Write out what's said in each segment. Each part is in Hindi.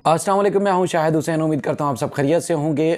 अस्सलाम वालेकुम, मैं हूं शाहिद हुसैन। उम्मीद करता हूं आप सब खैरियत से होंगे।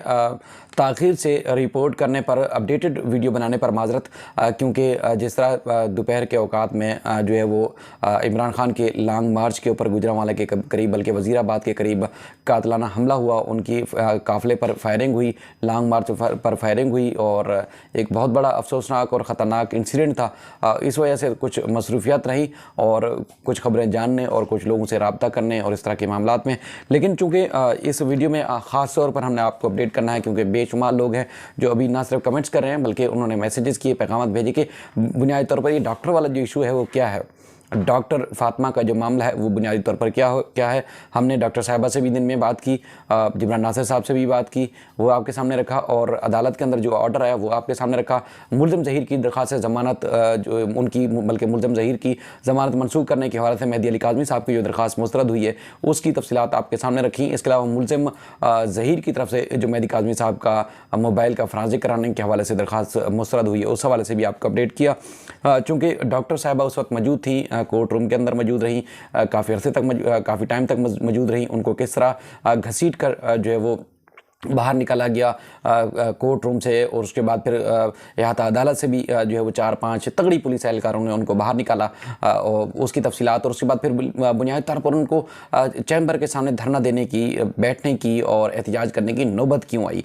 ताख़ीर से रिपोर्ट करने पर, अपडेटेड वीडियो बनाने पर माज़रत, क्योंकि जिस तरह दोपहर के औकात में जो है वो इमरान खान के लॉन्ग मार्च के ऊपर गुजरांवाला के करीब, बल्कि वज़ीराबाद के करीब कातलाना हमला हुआ, उनकी काफ़िले पर फायरिंग हुई, लॉन्ग मार्च पर फायरिंग हुई और एक बहुत बड़ा अफसोसनाक और ख़तरनाक इंसिडेंट था। इस वजह से कुछ मसरूफियत रही और कुछ खबरें जानने और कुछ लोगों से रब्ता करने और इस तरह के मामलात में। लेकिन चूँकि इस वीडियो में ख़ास तौर पर हमने आपको अपडेट करना है, क्योंकि बेशुमार लोग हैं जो अभी ना सिर्फ कमेंट्स कर रहे हैं बल्कि उन्होंने मैसेजेस किए, पैगाम भेजे कि बुनियादी तौर पर ये डॉक्टर वाला जो इशू है वो क्या है, डॉक्टर फातिमा का जो मामला है वो बुनियादी तौर पर क्या है। हमने डॉक्टर साहिबा से भी दिन में बात की, जिब्रान नासिर साहब से भी बात की, वो आपके सामने रखा और अदालत के अंदर जो ऑर्डर आया वो आपके सामने रखा। मुल्ज़िम ज़हीर की दरख्वास्त ज़मानत जो उनकी, बल्कि मुल्ज़िम ज़हीर की ज़मानत मनसूख करने के हवाले से मेहदी अली काज़मी साहब की जो दरख्वास्त मुस्तरद हुई है उसकी तफसीलात आपके सामने रखी। इसके अलावा मुल्ज़िम ज़हीर की तरफ से जो मेहदी काज़मी साहब का मोबाइल का फराज़ी कराने के हवाले से दरख्वास्त मुस्तरद हुई है उस हवाले से भी आपको अपडेट किया। चूँकि डॉक्टर साहिबा उस वक्त मौजूद थी, कोर्ट रूम के अंदर मौजूद रही, काफ़ी अरसे तक, काफ़ी टाइम तक मौजूद रही, उनको किस तरह घसीट कर जो है वो बाहर निकाला गया कोर्ट रूम से, और उसके बाद फिर इहाता अदालत से भी जो है वो 4-5 तगड़ी पुलिस एहलकारों ने उनको बाहर निकाला, और उसकी तफसीलात, और उसके बाद फिर बुनियादी तौर पर उनको चैम्बर के सामने धरना देने की, बैठने की और एहतजाज करने की नौबत क्यों आई,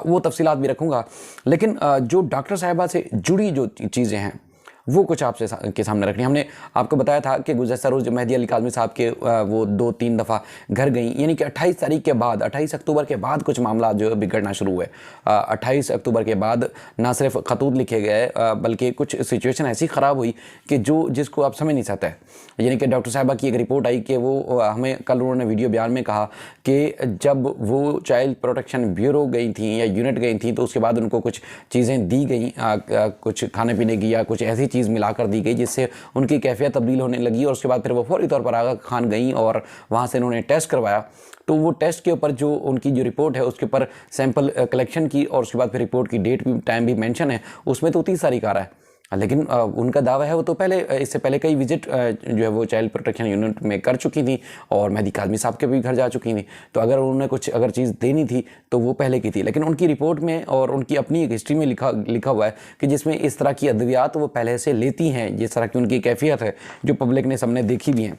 वो तफसीलात भी रखूँगा। लेकिन जो डॉक्टर साहिबा से जुड़ी जो चीज़ें हैं वो कुछ आपसे के सामने रखनी। हमने आपको बताया था कि गुज़श्ता रोज़ मेहदी अली काज़मी साहब के वो 2-3 दफ़ा घर गई, यानी कि 28 तारीख के बाद, 28 अक्टूबर के बाद कुछ मामला जो बिगड़ना शुरू हुए। 28 अक्टूबर के बाद ना सिर्फ खतूत लिखे गए बल्कि कुछ सिचुएशन ऐसी ख़राब हुई कि जिसको आप समझ नहीं सकते। यानी कि डॉक्टर साहिबा की एक रिपोर्ट आई कि वो हमें कल उन्होंने वीडियो बयान में कहा कि जब वो चाइल्ड प्रोटेक्शन ब्यूरो गई थी या यूनिट गई थी तो उसके बाद उनको कुछ चीज़ें दी गई, कुछ खाने पीने की या कुछ ऐसी चीज़ मिलाकर दी गई जिससे उनकी कैफियत तब्दील होने लगी, और उसके बाद फिर वो फौरी तौर पर आगा खान गई और वहाँ से उन्होंने टेस्ट करवाया। तो वो टेस्ट के ऊपर जो उनकी जो रिपोर्ट है उसके ऊपर सैंपल कलेक्शन की और उसके बाद फिर रिपोर्ट की डेट भी, टाइम भी मेंशन है, उसमें तो 30 तारीख आ रहा है। लेकिन उनका दावा है वो तो इससे पहले कई विजिट जो है वो चाइल्ड प्रोटेक्शन यूनिट में कर चुकी थी और मेहदी काज़मी साहब के भी घर जा चुकी थी। तो अगर उन्होंने कुछ अगर चीज़ देनी थी तो वो पहले की थी, लेकिन उनकी रिपोर्ट में और उनकी अपनी एक हिस्ट्री में लिखा हुआ है कि जिसमें इस तरह की अद्वियात वो पहले से लेती हैं, जिस तरह की उनकी कैफियत है जो पब्लिक ने सबने देखी भी हैं।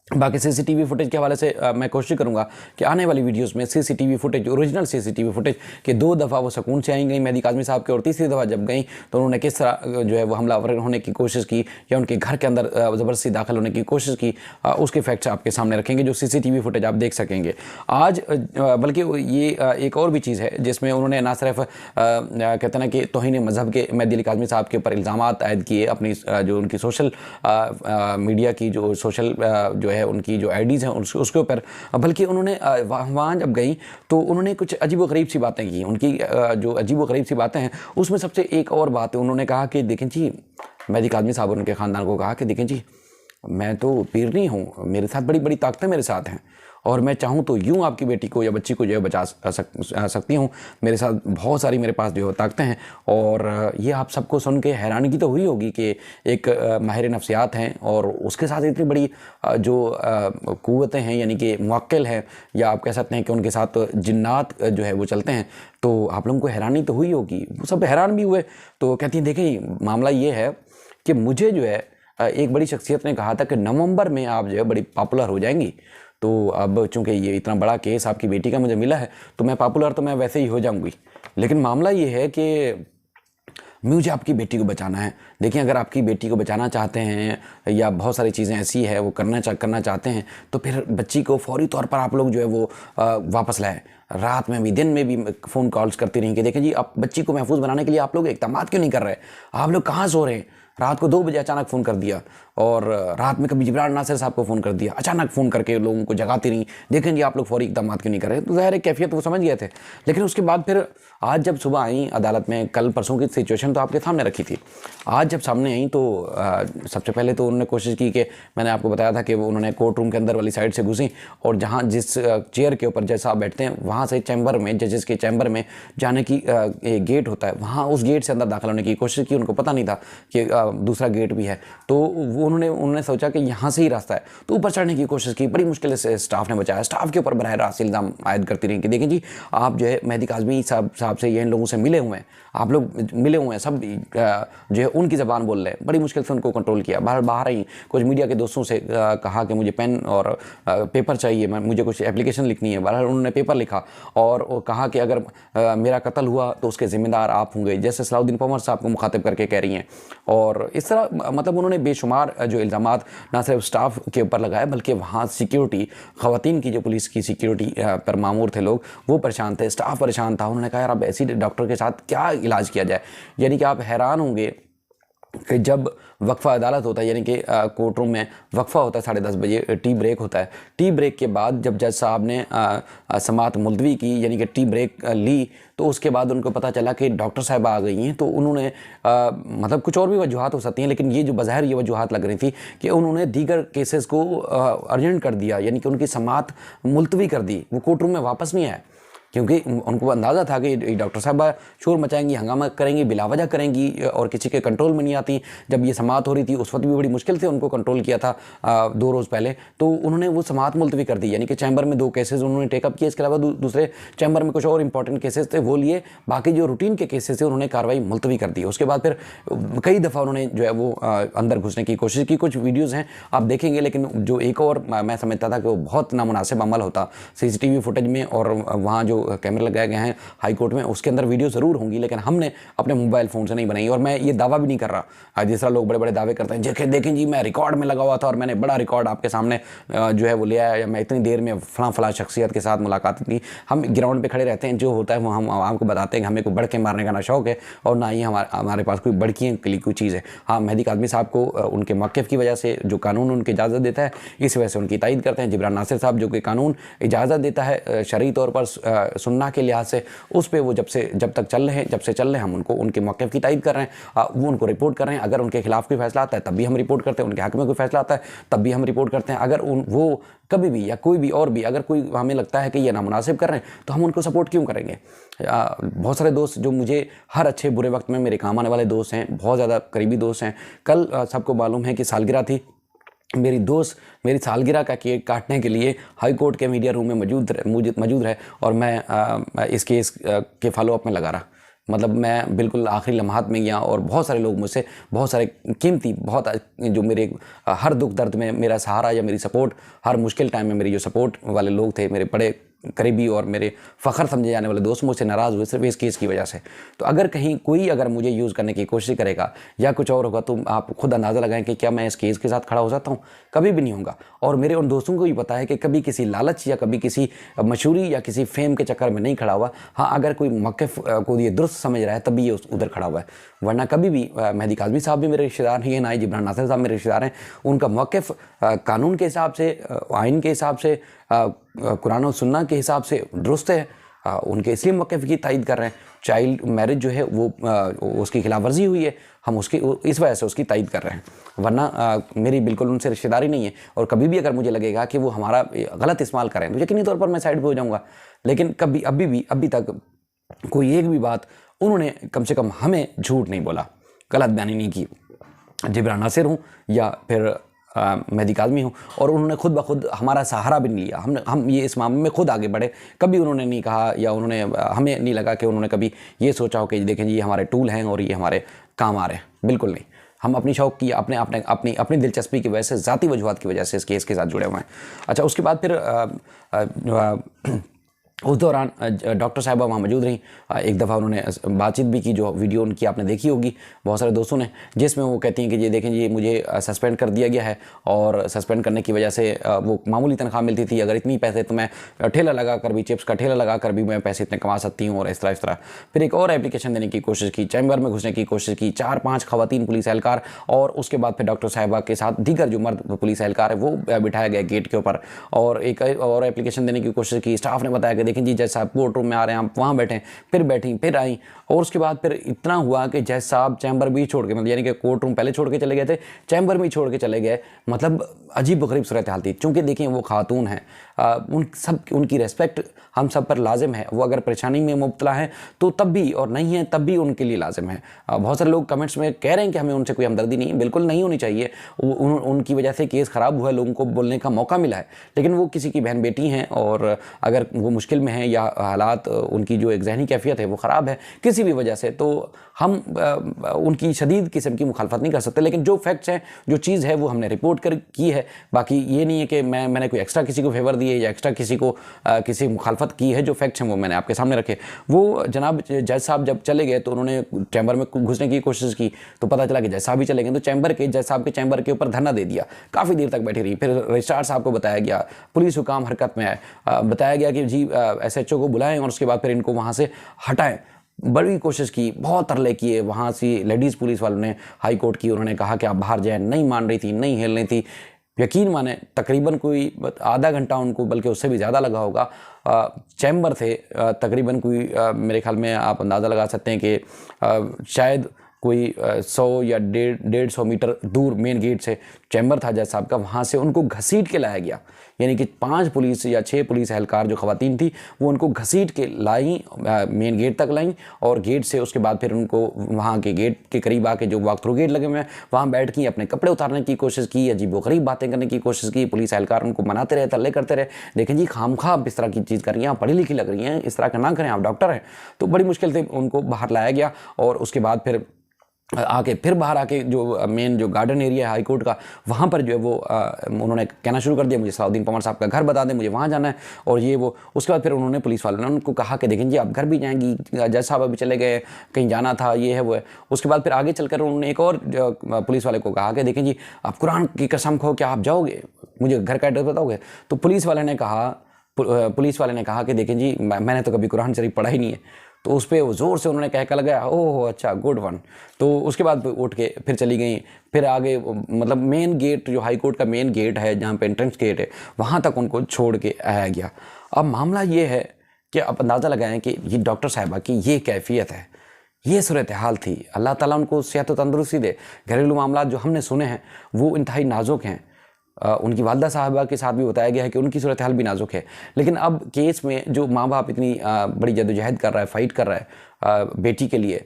बाकी सीसीटीवी फुटेज के हवाले से मैं कोशिश करूंगा कि आने वाली वीडियोस में CCTV footage, original CCTV footage कि 2 दफ़ा वो सुकून से आई गई मेहदी काज़मी साहब के, और तीसरी दफ़ा जब गई तो उन्होंने किस तरह जो है वो हमलावर होने की कोशिश की या उनके घर के अंदर ज़बरदस्ती दाखिल होने की कोशिश की, उसके फैक्ट्स आपके सामने रखेंगे जो सीसीटीवी फुटेज आप देख सकेंगे आज। बल्कि ये एक और भी चीज़ है जिसमें उन्होंने ना सिर्फ कहते हैं कि तौहीन मज़हब के मेहदी अली काज़मी साहब के ऊपर इल्ज़ामात आयद किए, अपनी जो उनकी सोशल मीडिया की जो सोशल जो है उनकी जो आईडीज़ हैं उसके ऊपर, बल्कि उन्होंने वहाँ जब गई तो उन्होंने कुछ अजीब-व-गरीब सी बातें की। उनकी जो अजीब-व-गरीब सी बातें हैं उसमें सबसे एक और बात है, उन्होंने कहा कि देखें जी, मेहदी काज़मी साहब उनके ख़ानदान को कहा कि देखें जी, मैं तो पीर नहीं हूँ, मेरे साथ बड़ी बड़ी ताकतें मेरे साथ हैं और मैं चाहूँ तो यूँ आपकी बेटी को या बच्ची को जो है बचा सकती हूँ, मेरे साथ बहुत सारी मेरे पास जो है ताकतें हैं। और ये आप सबको सुन के हैरानगी तो हुई होगी कि एक माहिर नफ्सियात हैं और उसके साथ इतनी बड़ी जो क़ुव्वतें हैं, यानी कि मुवक्किल हैं, या आप कह सकते हैं कि उनके साथ जिन्नात जो है वो चलते हैं। तो आप लोगों को हैरानी तो हुई होगी, वो सब हैरान भी हुए। तो कहती हैं देखें, मामला ये है कि मुझे जो है एक बड़ी शख्सियत ने कहा था कि नवंबर में आप जो है बड़ी पॉपुलर हो जाएंगी। तो अब चूंकि ये इतना बड़ा केस आपकी बेटी का मुझे मिला है तो मैं पॉपुलर तो मैं वैसे ही हो जाऊंगी, लेकिन मामला ये है कि मुझे आपकी बेटी को बचाना है। देखिए, अगर आपकी बेटी को बचाना चाहते हैं या बहुत सारी चीज़ें ऐसी है वो करना चाहते हैं तो फिर बच्ची को फौरी तौर पर आप लोग जो है वो वापस लाएँ। रात में भी, दिन में भी फ़ोन कॉल्स करती रहीं कि देखें जी, आप बच्ची को महफूज बनाने के लिए आप लोग इक़दाम क्यों नहीं कर रहे, आप लोग कहाँ सो रहे हैं। रात को 2 बजे अचानक फ़ोन कर दिया, और रात में कभी जिब्रान नासिर साहब को फ़ोन कर दिया, अचानक फ़ोन करके लोगों को जगाती रहीं, देखें जी आप लोग फौरी इक़दाम क्यों नहीं कर रहे। तो ज़ाहिर है कैफियत वो समझ गए थे। लेकिन उसके बाद फिर आज जब सुबह आई अदालत में, कल परसों की सिचुएशन तो आपके सामने रखी थी, आज जब सामने आई तो सबसे पहले तो उन्होंने कोशिश की कि मैंने आपको बताया था कि वो उन्होंने कोर्ट रूम के अंदर वाली साइड से घुसी और जहाँ जिस चेयर के ऊपर जैसा आप बैठते हैं वहाँ से चैम्बर में, जजेस के चैम्बर में जाने की गेट होता है, वहाँ उस गेट से अंदर दाखिल होने की कोशिश की। उनको पता नहीं था कि दूसरा गेट भी है, तो उन्होंने उन्होंने सोचा कि यहाँ से ही रास्ता है, तो ऊपर चढ़ने की कोशिश की, बड़ी मुश्किल से स्टाफ ने बचाया। स्टाफ के ऊपर बरह रास्त इल्ज़ाम आयद करती रही कि देखें जी, आप जो है मेहदी काज़मी साहब से, ये इन लोगों से मिले हुए हैं, आप लोग मिले हुए हैं, सब जो है उनकी ज़बान बोल रहे हैं। बड़ी मुश्किल से उनको कंट्रोल किया। बाहर ही कुछ मीडिया के दोस्तों से कहा कि मुझे पेन और पेपर चाहिए, मुझे कुछ एप्लीकेशन लिखनी है। बहरहाल उन्होंने पेपर लिखा और कहा कि अगर मेरा कत्ल हुआ तो उसके ज़िम्मेदार आप होंगे, जैसे सलाउद्दीन परवर साहब को मुखातिब करके कह रही हैं। और इस तरह मतलब उन्होंने बेशुमार जो इल्ज़ामात ना सिर्फ स्टाफ के ऊपर लगाए, बल्कि वहाँ सिक्योरिटी, ख़वातीन की जो पुलिस की सिक्योरिटी पर मामूर थे लोग, वो परेशान थे, स्टाफ परेशान था। उन्होंने कहा यार अब ऐसी डॉक्टर के साथ क्या इलाज किया जाए। यानी कि आप हैरान होंगे कि जब वक्फा अदालत होता है, यानी कि कोर्ट रूम में वक्फा होता है 10:30 बजे, टी ब्रेक होता है। टी ब्रेक के बाद जब जज साहब ने समाअत मुलतवी की, यानी कि टी ब्रेक ली, तो उसके बाद उनको पता चला कि डॉक्टर साहब आ गई हैं। तो उन्होंने मतलब कुछ और भी वजूहात हो सकती हैं, लेकिन ये जो बज़ाहिर ये वजूहात लग रही थी कि उन्होंने दीगर केसेस को अर्जेंट कर दिया, यानी कि उनकी समाअत मुलतवी कर दी। वो कोर्ट रूम में वापस नहीं आए, क्योंकि उनको अंदाज़ा था कि डॉक्टर साहबा शोर मचाएंगी, हंगामा करेंगी, बिलावजह करेंगी और किसी के कंट्रोल में नहीं आती। जब ये समाअत हो रही थी उस वक्त भी बड़ी मुश्किल से उनको कंट्रोल किया था 2 रोज़ पहले, तो उन्होंने वो समाअत मुलतवी कर दी। यानी कि चैम्बर में 2 केसेस उन्होंने टेकअप किए, इसके अलावा दूसरे चैम्बर में कुछ और इंपॉर्टेंट केसेस थे वो लिए, बाकी जो रूटीन के केसेस थे उन्होंने कार्रवाई मुलतवी कर दी। उसके बाद फिर कई दफ़ा उन्होंने जो है वो अंदर घुसने की कोशिश की। कुछ वीडियोज़ हैं आप देखेंगे, लेकिन जो एक और मैं समझता था कि वो बहुत नामुनासिब अमल होता CCTV फुटेज में और वहाँ जो कैमरे लगाए गए हैं हाई कोर्ट में, उसके अंदर वीडियो ज़रूर होंगी, लेकिन हमने अपने मोबाइल फ़ोन से नहीं बनाई। और मैं ये दावा भी नहीं कर रहा, जिस तरह लोग बड़े बड़े दावे करते हैं, देखें जी मैं रिकॉर्ड में लगा हुआ था और मैंने बड़ा रिकॉर्ड आपके सामने जो है वो ले आया, या मैं इतनी देर में फलां शख्सियत के साथ मुलाकात की। हम ग्राउंड पर खड़े रहते हैं, जो होता है वो हम आपको बताते हैं कि हमें कोई बढ़ के मारने का ना शौक़ है और ना ही हमारे पास कोई बढ़कियों के लिए कोई चीज़ है। हाँ, मेहदी काज़मी साहब को उनके मौक़िफ़ की वजह से जो कानून उनकी इजाज़त देता है, इस वजह से उनकी तायद करते हैं। जिब्रान नासिर साहब जो कि कानून इजाज़त देता है शरई तौर पर सुन्ना के लिहाज से, उस पे वो जब तक चल रहे हैं हम उनको उनके मौक़िफ़ की तायद कर रहे हैं, वो उनको रिपोर्ट कर रहे हैं। अगर उनके खिलाफ कोई फैसला आता है तब भी हम रिपोर्ट करते हैं, उनके हक़ में कोई फैसला आता है तब भी हम रिपोर्ट करते हैं। अगर वो कभी भी या कोई भी और भी अगर कोई हमें लगता है कि ये नामुनासिब कर रहे हैं तो हम उनको सपोर्ट क्यों करेंगे। बहुत सारे दोस्त जो मुझे हर अच्छे बुरे वक्त में मेरे काम आने वाले दोस्त हैं, बहुत ज़्यादा करीबी दोस्त हैं। कल सबको मालूम है कि सालगिरह थी, मेरी दोस्त मेरी सालगिरह का केक काटने के लिए हाई कोर्ट के मीडिया रूम में मौजूद रहे और मैं इस केस के फॉलोअप में लगा रहा। मतलब मैं बिल्कुल आखिरी लम्हात में गया और बहुत सारे लोग मुझसे बहुत सारे कीमती जो मेरे हर दुख दर्द में मेरा सहारा या मेरी सपोर्ट, हर मुश्किल टाइम में मेरी जो सपोर्ट वाले लोग थे, मेरे बड़े करीबी और मेरे फ़ख्र समझे जाने वाले दोस्त मुझसे नाराज़ हुए सिर्फ इस केस की वजह से। तो अगर कहीं कोई अगर मुझे यूज़ करने की कोशिश करेगा या कुछ और होगा तो आप खुद अंदाज़ा लगाएं कि क्या मैं इस केस के साथ खड़ा हो सकता हूँ? कभी भी नहीं होगा। और मेरे उन दोस्तों को भी पता है कि कभी किसी लालच या कभी किसी मशहूरी या किसी फेम के चक्कर में नहीं खड़ा हुआ। हाँ, अगर कोई मौक़िफ़ को ये दुरुस्त समझ रहा है तभी ये उधर खड़ा हुआ है, वरना कभी भी मेहदी काज़मी साहब भी मेरे रिश्तेदार हैं, ना ही जिब्रान नासिर साहब मेरे रिश्तेदार हैं। उनका मौक़िफ़ कानून के हिसाब से, आइन के हिसाब से, कुरान और सुन्ना के हिसाब से दुरुस्त है। उनके इसलिए मौक़िफ़ की तायद कर रहे हैं। चाइल्ड मैरिज जो है वो उसकी खिलाफ वर्जी हुई है, हम उसकी इस वजह से उसकी तायद कर रहे हैं, वरना मेरी बिल्कुल उनसे रिश्तेदारी नहीं है। और कभी भी अगर मुझे लगेगा कि वो हमारा गलत इस्तेमाल करें तो यकीनी तौर पर मैं साइड पे हो जाऊँगा। लेकिन कभी अभी तक कोई एक भी बात उन्होंने कम से कम हमें झूठ नहीं बोला, गलत बयानी नहीं की। जिब्रान नासिर हूँ या फिर मेहदी काज़मी हूँ, और उन्होंने खुद ब खुद हमारा सहारा भी नहीं लिया। हम ये इस मामले में खुद आगे बढ़े। कभी उन्होंने नहीं कहा या उन्होंने हमें नहीं लगा कि उन्होंने कभी ये सोचा हो कि देखें जी ये हमारे टूल हैं और ये हमारे काम आ रहे हैं। बिल्कुल नहीं। हम अपनी शौक़ की अपनी दिलचस्पी की वजह से, ज़ाती वजूहात की वजह से इस केस के साथ जुड़े हुए हैं। अच्छा, उसके बाद फिर उस दौरान डॉक्टर साहिबा वहाँ मौजूद रहीं। एक दफ़ा उन्होंने बातचीत भी की, जो वीडियो उनकी आपने देखी होगी बहुत सारे दोस्तों ने, जिसमें वो कहती हैं कि ये देखें ये मुझे सस्पेंड कर दिया गया है और सस्पेंड करने की वजह से वो मामूली तनख्वाह मिलती थी, अगर इतनी पैसे तो मैं ठेला लगा कर भी, चिप्स का ठेला लगा कर भी मैं पैसे इतने कमा सकती हूँ और इस तरह। फिर एक और एप्लीकेशन देने की कोशिश की, चैम्बर में घुसने की कोशिश की, 4-5 ख़वातीन पुलिस एहलकार और उसके बाद फिर डॉक्टर साहिबा के साथ दीगर जो मर्द पुलिस एहलकार है वो बिठाया गया गेट के ऊपर, और एक और एप्लीकेशन देने की कोशिश की। स्टाफ ने बताया कि देखें जी जज साहब कोर्ट रूम में आ रहे हैं, आप वहाँ बैठें, फिर बैठी, फिर आई, और उसके बाद फिर इतना हुआ कि जज साहब चैम्बर भी छोड़ के, मतलब यानी कि कोर्ट रूम पहले छोड़ के चले गए थे, चैम्बर भी छोड़ के चले गए। मतलब अजीब व गरीब सूरत हाल थी। चूँकि देखिए वो खातून हैं, उनकी रेस्पेक्ट हम सब पर लाजिम है। वो अगर परेशानी में मुब्तला है तो तब भी, और नहीं है तब भी उनके लिए लाजिम है। बहुत सारे लोग कमेंट्स में कह रहे हैं कि हमें उनसे कोई हमदर्दी नहीं है, बिल्कुल नहीं होनी चाहिए। उनकी वजह से केस ख़राब हुआ है, लोगों को बोलने का मौका मिला है, लेकिन वो किसी की बहन बेटी हैं, और अगर वो मुश्किल में हैं या हालात, उनकी जो एक ज़हनी कैफियत है वो ख़राब है किसी भी वजह से, तो हम उनकी शदीद किस्म की मुखालफत नहीं कर सकते। लेकिन जो फैक्ट्स हैं, जो चीज़ है वो हमने रिपोर्ट की है। बाकी ये नहीं है कि मैंने कोई एक्स्ट्रा किसी को फेवर दिए या एक्स्ट्रा किसी को किसी मुखालफत की है। जो फैक्ट्स हैं वो मैंने आपके सामने रखे। वो जनाब जज साहब जब चले गए तो उन्होंने चैम्बर में घुसने की कोशिश की, तो पता चला कि जज साहब भी चले गए, तो जज साहब के चैम्बर के ऊपर धरना दे दिया, काफ़ी देर तक बैठी रही। फिर रजिस्ट्रार साहब को बताया गया, पुलिस हुकाम हरकत में आए, बताया गया कि जी SHO को बुलाएं और उसके बाद फिर इनको वहाँ से हटाएं। बड़ी कोशिश की, बहुत तरले किए, वहाँ से लेडीज़ पुलिस वालों ने हाई कोर्ट की, उन्होंने कहा कि आप बाहर जाएं, नहीं मान रही थी, नहीं हिल रही थी। यकीन माने तकरीबन कोई आधा घंटा उनको, बल्कि उससे भी ज़्यादा लगा होगा, चैम्बर थे तकरीबन कोई मेरे ख्याल में आप अंदाज़ा लगा सकते हैं कि शायद कोई 100 या 150 मीटर दूर मेन गेट से चैम्बर था जज साहब का, वहाँ से उनको घसीट के लाया गया। यानी कि 5 पुलिस या 6 पुलिस एहलकार जो ख़वातीन थी वो उनको घसीट के लाई, मेन गेट तक लाई, और गेट से उसके बाद फिर उनको वहाँ के गेट के करीब आके, जो वॉक थ्रू गेट लगे हुए हैं, वहाँ बैठ के अपने कपड़े उतारने की कोशिश की, अजीबोगरीब बातें करने की कोशिश की। पुलिस एहलकार उनको मनाते रहे, तरले करते रहे, देखें जी खामखा आप इस तरह की चीज़ कर रही हैं, आप पढ़ी लिखी लग रही हैं, इस तरह का ना करें, आप डॉक्टर हैं। तो बड़ी मुश्किल से उनको बाहर लाया गया, और उसके बाद फिर बाहर आके जो मेन जो गार्डन एरिया है हाई कोर्ट का, वहाँ पर जो है वो उन्होंने कहना शुरू कर दिया, मुझे सलाउद्दीन पवार साहब का घर बता दें, मुझे वहाँ जाना है, और ये वो। उसके बाद फिर उन्होंने, पुलिस वालों ने उनको कहा कि देखें जी आप घर भी जाएंगी, जज साहब अभी चले गए, कहीं जाना था, ये है वो है। उसके बाद फिर आगे चलकर उन्होंने एक और पुलिस वाले को कहा कि देखें जी आप कुरान की कसम खो क्या आप जाओगे, मुझे घर का एड्रेस बताओगे। तो पुलिस वाले ने कहा कि देखें जी मैंने तो कभी कुरान शरीफ पढ़ा ही नहीं है। तो उस पर ज़ोर से उन्होंने कह लगाया, ओह अच्छा गुड वन। तो उसके बाद उठ के फिर चली गई। फिर आगे मतलब मेन गेट, जो हाई कोर्ट का मेन गेट है, जहाँ पे एंट्रेंस गेट है, वहाँ तक उनको छोड़ के आया गया। अब मामला ये है कि आप अंदाज़ा लगाएं कि ये डॉक्टर साहिबा की ये कैफियत है, ये सूरत हाल थी। अल्लाह ताला उनको सेहत व तंदुरुस्ती दे। घरेलू मामला जो हमने सुने हैं वो इंतहाई नाजुक हैं। उनकी वालदा साहबा के साथ भी बताया गया है कि उनकी सूरत हाल भी नाजुक है। लेकिन अब केस में जो माँ बाप इतनी बड़ी जद्दोजहद कर रहा है, फ़ाइट कर रहा है बेटी के लिए,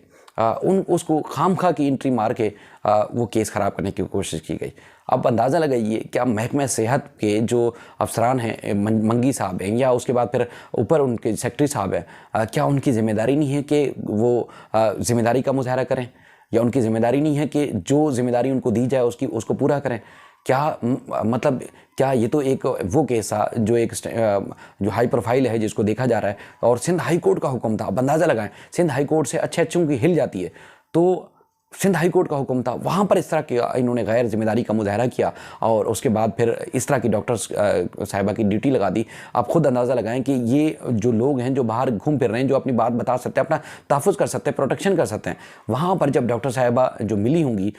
उसको खामखा की एंट्री मार के वो केस ख़राब करने की कोशिश की गई। अब अंदाज़ा लगाइए कि अब महकमा सेहत के जो अफसरान हैं, मंगी साहब हैं, या उसके बाद फिर ऊपर उनके सेक्रेटरी साहब हैं, क्या उनकी ज़िम्मेदारी नहीं है कि वो ज़िम्मेदारी का मुजाहरा करें, या उनकी ज़िम्मेदारी नहीं है कि जो ज़िम्मेदारी उनको दी जाए उसको पूरा करें? क्या मतलब क्या ये तो एक वो केस था जो जो हाई प्रोफाइल है, जिसको देखा जा रहा है, और सिंध हाई कोर्ट का हुक्म था। अब अंदाज़ा लगाएं, सिंध हाई कोर्ट से अच्छे की हिल जाती है, तो सिंध हाई कोर्ट का हुक्म था, वहाँ पर इस तरह की इन्होंने गैर जिम्मेदारी का मुजाहरा किया, और उसके बाद फिर इस तरह की डॉक्टर साहिबा की ड्यूटी लगा दी। आप खुद अंदाज़ा लगाएं कि ये जो लोग हैं जो बाहर घूम फिर रहे हैं, जो अपनी बात बता सकते हैं, अपना तहफ़्फ़ुज़ कर सकते हैं, प्रोटेक्शन कर सकते हैं, वहाँ पर जब डॉक्टर साहिबा जो मिली होंगी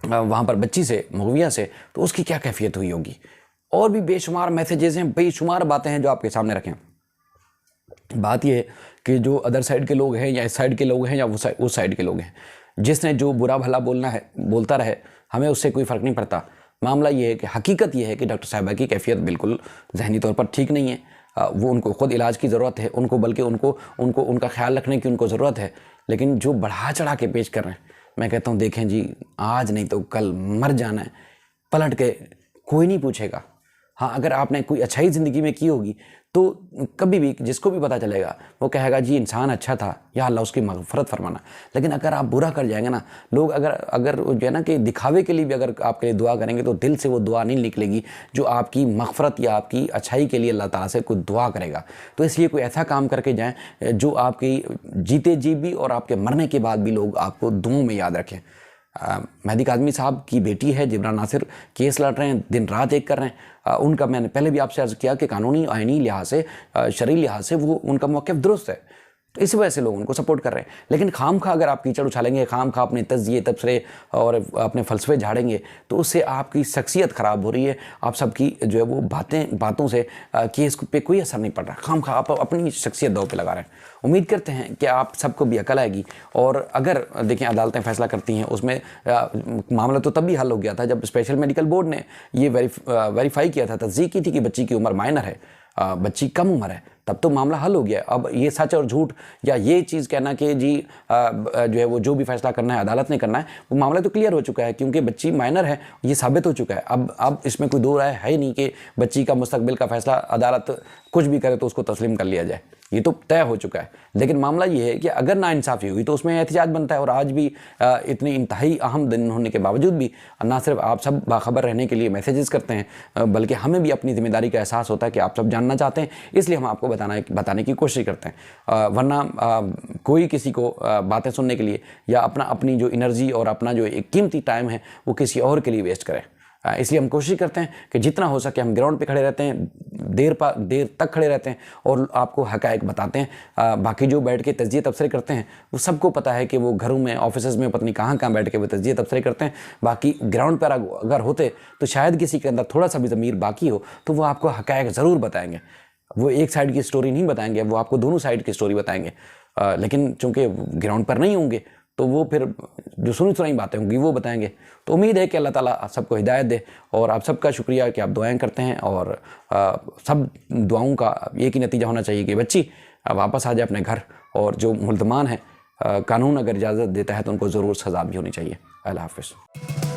वहाँ पर बच्ची से, मगविया से, तो उसकी क्या कैफियत हुई होगी। और भी बेशुमार मैसेजेस हैं, बेशुमार बातें हैं जो आपके सामने रखें। बात यह है कि जो अदर साइड के लोग हैं, या इस साइड के लोग हैं, या उस साइड के लोग हैं, जिसने जो बुरा भला बोलना है बोलता रहे, हमें उससे कोई फ़र्क नहीं पड़ता। मामला ये है कि हकीकत ये है कि डॉक्टर साहिबा की कैफियत बिल्कुल ज़हनी तौर पर ठीक नहीं है। वो उनको ख़ुद इलाज की ज़रूरत है, बल्कि उनको उनका ख्याल रखने की उनको ज़रूरत है। लेकिन जो बढ़ा चढ़ा के पेश कर रहे हैं, मैं कहता हूँ देखें जी, आज नहीं तो कल मर जाना है, पलट के कोई नहीं पूछेगा। हाँ, अगर आपने कोई अच्छाई ज़िंदगी में की होगी तो कभी भी जिसको भी पता चलेगा वो कहेगा जी इंसान अच्छा था, या अल्लाह उसकी मग़फ़रत फरमाना। लेकिन अगर आप बुरा कर जाएंगे ना, लोग अगर जो है ना कि दिखावे के लिए भी अगर आपके लिए दुआ करेंगे, तो दिल से वो दुआ नहीं निकलेगी जो आपकी मग़फ़रत या आपकी अच्छाई के लिए अल्लाह ताला से कोई दुआ करेगा। तो इसलिए कोई ऐसा काम करके जाएँ जो आपकी जीते जी भी और आपके मरने के बाद भी लोग आपको दुआओं में याद रखें। मेहदी काज़मी साहब की बेटी है जिब्रान नासिर, केस लड़ रहे हैं, दिन रात एक कर रहे हैं। उनका मैंने पहले भी आपसे अर्ज़ किया कि कानूनी आइनी लिहाज से, शरई लिहाज से वो उनका मौक़िफ़ दुरुस्त है। तो इस वजह से लोग उनको सपोर्ट कर रहे हैं। लेकिन खामखा अगर आप कीचड़ उछालेंगे, खामखा अपने तज़िये तबसरे और अपने फ़लसफ़े झाड़ेंगे, तो उससे आपकी शख्सियत ख़राब हो रही है। आप सबकी जो है वो बातों से केस पे कोई असर नहीं पड़ रहा। खामखा आप अपनी शख्सियत दांव पे लगा रहे हैं। उम्मीद करते हैं कि आप सबको भी अकल आएगी। और अगर देखें अदालतें फ़ैसला करती हैं, उसमें मामला तो तब भी हल हो गया था जब स्पेशल मेडिकल बोर्ड ने ये वेरीफाई किया था, तस्दीक की थी कि बच्ची की उम्र माइनर है, बच्ची कम उम्र है, तब तो मामला हल हो गया। अब ये सच और झूठ या ये चीज़ कहना कि जी जो है वो जो भी फैसला करना है अदालत ने करना है, वो मामला तो क्लियर हो चुका है क्योंकि बच्ची माइनर है, ये साबित हो चुका है। अब इसमें कोई दो राय है ही नहीं कि बच्ची का मुस्तकबिल का फैसला अदालत कुछ भी करे तो उसको तस्लीम कर लिया जाए, ये तो तय हो चुका है। लेकिन मामला ये है कि अगर नाइंसाफ़ी हुई तो उसमें एहतिजाज बनता है। और आज भी इतने इंतहाई अहम दिन होने के बावजूद भी ना सिर्फ आप सब बाखबर रहने के लिए मैसेजेस करते हैं, बल्कि हमें भी अपनी ज़िम्मेदारी का एहसास होता है कि आप सब जानना चाहते हैं, इसलिए हम आपको बताने की कोशिश करते हैं। वरना कोई किसी को बातें सुनने के लिए या अपनी जो एनर्जी और अपना जो एक कीमती टाइम है वो किसी और के लिए वेस्ट करें। इसलिए हम कोशिश करते हैं कि जितना हो सके हम ग्राउंड पे खड़े रहते हैं, देर तक खड़े रहते हैं और आपको हक़ाइक़ बताते हैं। बाकी जो बैठ के तजिए तबसरे करते हैं वो सबको पता है कि वो घरों में, ऑफिस में, पता नहीं कहाँ बैठ के वो तजिए तबसरे करते हैं। बाकी ग्राउंड पर अगर होते तो शायद किसी के अंदर थोड़ा सा भी ज़मीर बाकी हो तो वो आपको हक़ाइक़ ज़रूर बताएंगे। वो एक साइड की स्टोरी नहीं बताएंगे, वो आपको दोनों साइड की स्टोरी बताएंगे। लेकिन चूँकि ग्राउंड पर नहीं होंगे तो वो फिर जो सुनी सुनाई बातें होंगी वो बताएंगे। तो उम्मीद है कि अल्लाह ताला आप सबको हिदायत दे। और आप सबका शुक्रिया कि आप दुआएं करते हैं। और सब दुआओं का एक ही नतीजा होना चाहिए कि बच्ची वापस आ जाए अपने घर, और जो मुल्ज़मान है कानून अगर इजाज़त देता है तो उनको ज़रूर सज़ा भी होनी चाहिए। अल्लाह हाफ़िज़।